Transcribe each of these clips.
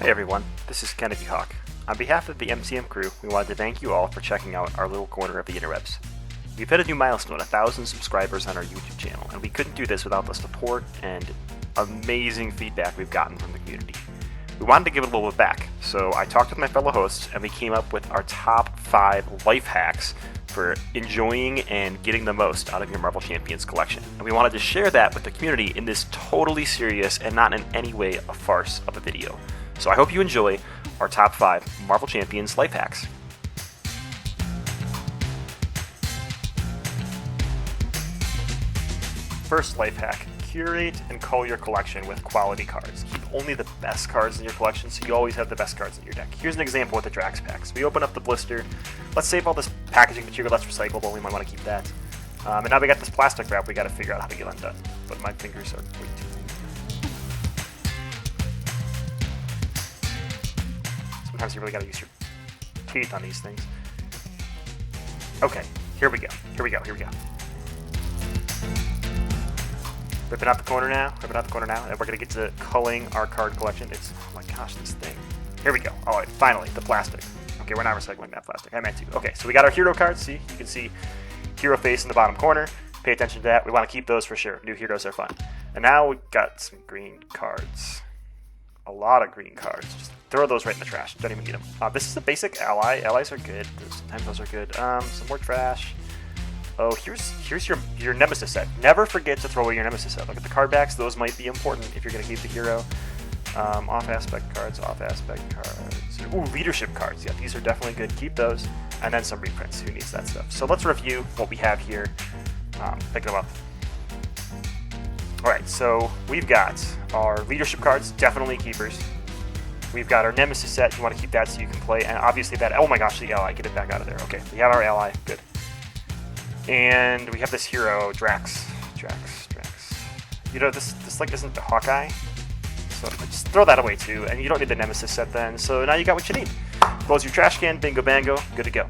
Hey everyone, this is Kennedy Hawk. On behalf of the MCM crew, we wanted to thank you all for checking out our little corner of the interwebs. We've hit a new milestone, 1,000 subscribers on our YouTube channel, and we couldn't do this without the support and amazing feedback we've gotten from the community. We wanted to give it a little bit back, so I talked with my fellow hosts and we came up with our top 5 life hacks for enjoying and getting the most out of your Marvel Champions collection. And we wanted to share that with the community in this totally serious and not in any way a farce of a video. So I hope you enjoy our top 5 Marvel Champions life hacks. First life hack, curate and cull your collection with quality cards. Keep only the best cards in your collection so you always have the best cards in your deck. Here's an example with the Drax packs. We open up the blister. Let's save all this packaging material that's recyclable. We might want to keep that. And now we got this plastic wrap. We got to figure out how to get undone. But my fingers are way too long. Sometimes you really got to use your teeth on these things. Okay, here we go. Ripping out the corner now, and we're going to get to culling our card collection. Oh my gosh, this thing. Here we go. All right, finally, the plastic. Okay, we're not recycling that plastic. I meant to. Okay, so we got our hero cards. See, you can see hero face in the bottom corner. Pay attention to that. We want to keep those for sure. New heroes are fun. And now we've got some green cards. A lot of green cards. Just throw those right in the trash. Don't even need them. This is a basic ally. Allies are good. Sometimes those are good. Some more trash. Oh, here's your Nemesis set. Never forget to throw away your Nemesis set. Look at the card backs. Those might be important if you're going to keep the hero. Off aspect cards. Ooh, leadership cards. Yeah, these are definitely good. Keep those. And then some reprints. Who needs that stuff? So let's review what we have here. Pick them up. Alright, so we've got our leadership cards. Definitely keepers. We've got our Nemesis set. You want to keep that so you can play. And obviously that... Oh my gosh, the ally. Get it back out of there. Okay, we have our ally. Good. And we have this hero, Drax. You know, this like isn't the Hawkeye. So just throw that away too. And you don't need the Nemesis set then. So now you got what you need. Close your trash can, bingo bango, good to go.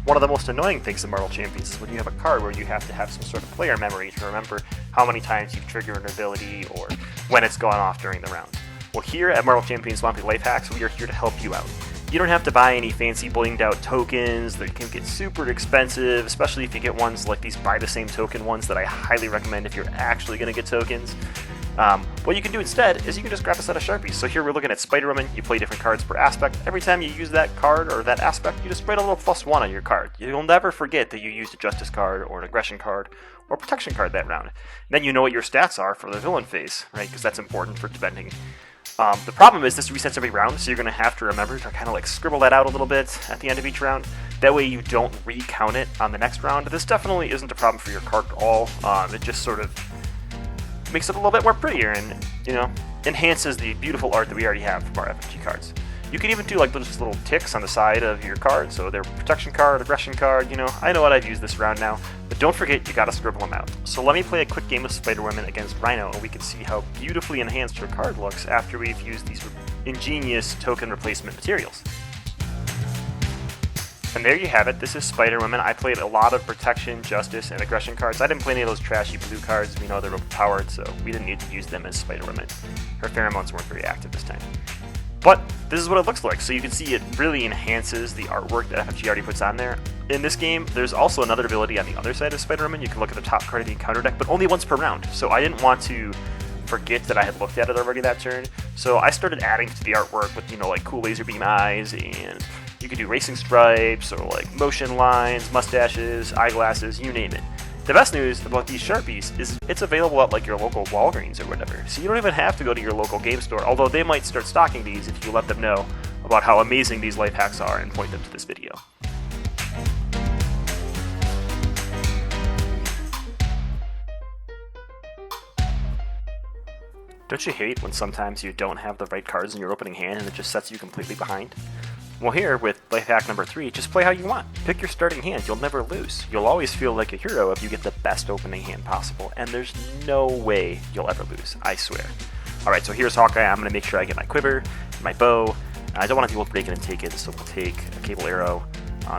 One of the most annoying things in Marvel Champions is when you have a card where you have to have some sort of player memory to remember how many times you've triggered an ability or when it's gone off during the round. Well, here at Marvel Champions Swampy Life Hacks, we are here to help you out. You don't have to buy any fancy blinged out tokens that can get super expensive, especially if you get ones like these buy the same token ones that I highly recommend if you're actually going to get tokens. What you can do instead is you can just grab a set of Sharpies. So here we're looking at Spider-Woman. You play different cards per aspect. Every time you use that card or that aspect, you just write a little +1 on your card. You'll never forget that you used a Justice card or an Aggression card or a Protection card that round. And then you know what your stats are for the villain phase, right? Because that's important for defending. The problem is this resets every round, so you're going to have to remember to kind of like scribble that out a little bit at the end of each round. That way you don't recount it on the next round. This definitely isn't a problem for your card at all. It just sort of makes it a little bit more prettier and, you know, enhances the beautiful art that we already have from our FFG cards. You can even do like those little ticks on the side of your card, so they're Protection card, Aggression card, you know, I know what I've used this round now, but don't forget you gotta scribble them out. So let me play a quick game of Spider-Woman against Rhino, and we can see how beautifully enhanced her card looks after we've used these ingenious token replacement materials. And there you have it, this is Spider-Woman. I played a lot of Protection, Justice, and Aggression cards. I didn't play any of those trashy blue cards. We know they're overpowered, so we didn't need to use them as Spider-Woman. Her pheromones weren't very active this time. But this is what it looks like, so you can see it really enhances the artwork that FFG already puts on there. In this game, there's also another ability on the other side of Spider-Woman. You can look at the top card of the encounter deck, but only once per round. So I didn't want to forget that I had looked at it already that turn. So I started adding to the artwork with, you know, like cool laser beam eyes, and you could do racing stripes, or like motion lines, mustaches, eyeglasses, you name it. The best news about these Sharpies is it's available at like your local Walgreens or whatever, so you don't even have to go to your local game store, although they might start stocking these if you let them know about how amazing these life hacks are and point them to this video. Don't you hate when sometimes you don't have the right cards in your opening hand and it just sets you completely behind? Well, here, with life hack number 3, just play how you want. Pick your starting hand, you'll never lose. You'll always feel like a hero if you get the best opening hand possible, and there's no way you'll ever lose, I swear. Alright, so here's Hawkeye. I'm going to make sure I get my quiver, my bow, and I don't want to deal with break it and take it, so we'll take a cable arrow.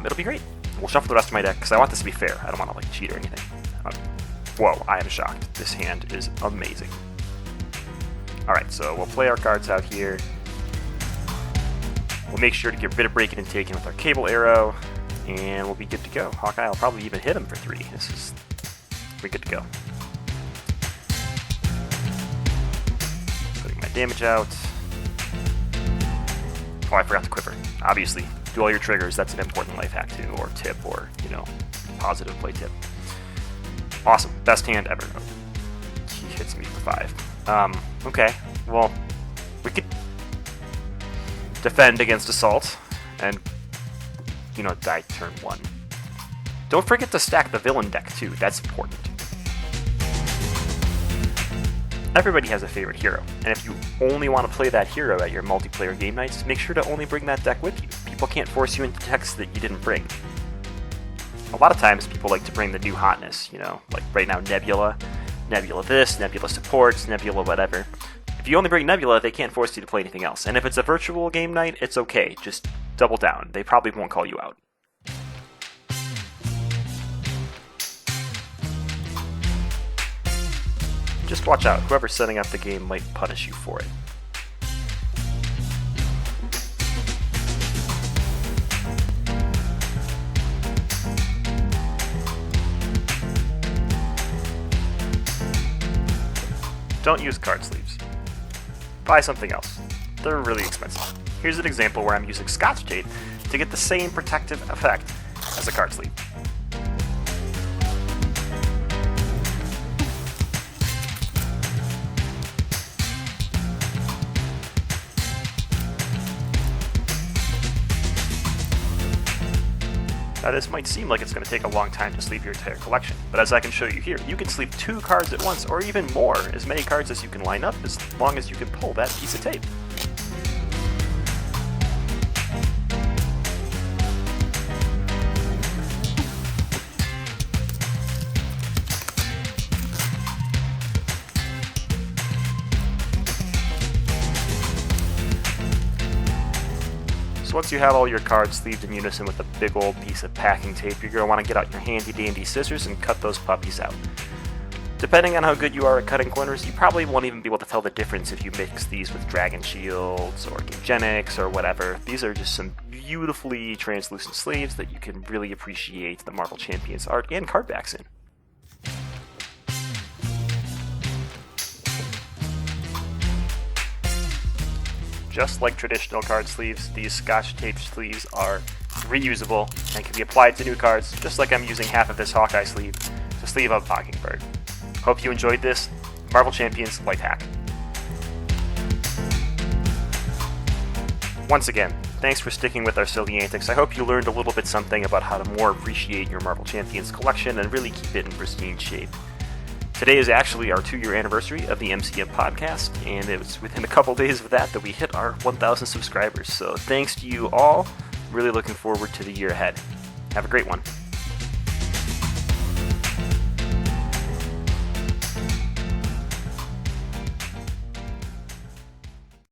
It'll be great. We'll shuffle the rest of my deck because I want this to be fair. I don't want to like cheat or anything. Whoa, I am shocked. This hand is amazing. Alright, so we'll play our cards out here. We'll make sure to get rid of Breaking and Taking with our Cable Arrow, and we'll be good to go. Hawkeye will probably even hit him for 3. We're good to go. Putting my damage out. Oh, I forgot the Quiver. Obviously, do all your triggers. That's an important life hack too, or tip, or, you know, positive play tip. Awesome. Best hand ever. Oh, he hits me for 5. Okay. Well, we could defend against Assault and, you know, die turn 1. Don't forget to stack the villain deck too. That's important. Everybody has a favorite hero, and if you only want to play that hero at your multiplayer game nights, make sure to only bring that deck with you. People can't force you into decks that you didn't bring. A lot of times people like to bring the new hotness, you know, like right now Nebula this, Nebula supports, Nebula whatever. If you only bring Nebula, they can't force you to play anything else, and if it's a virtual game night, it's okay, just double down. They probably won't call you out. Just watch out, whoever's setting up the game might punish you for it. Don't use card sleeves. Buy something else. They're really expensive. Here's an example where I'm using Scotch tape to get the same protective effect as a card sleeve. Now this might seem like it's going to take a long time to sleeve your entire collection, but as I can show you here, you can sleeve 2 cards at once, or even more, as many cards as you can line up, as long as you can pull that piece of tape. So once you have all your cards sleeved in unison with a big old piece of packing tape, you're going to want to get out your handy dandy scissors and cut those puppies out. Depending on how good you are at cutting corners, you probably won't even be able to tell the difference if you mix these with Dragon Shields or Gamegenics or whatever. These are just some beautifully translucent sleeves that you can really appreciate the Marvel Champions art and card backs in. Just like traditional card sleeves, these Scotch tape sleeves are reusable and can be applied to new cards, just like I'm using half of this Hawkeye sleeve to sleeve up Mockingbird. Hope you enjoyed this Marvel Champions life hack. Once again, thanks for sticking with our silly antics. I hope you learned a little bit something about how to more appreciate your Marvel Champions collection and really keep it in pristine shape. Today is actually our 2-year anniversary of the MCM podcast, and it was within a couple days of that we hit our 1,000 subscribers. So thanks to you all. Really looking forward to the year ahead. Have a great one.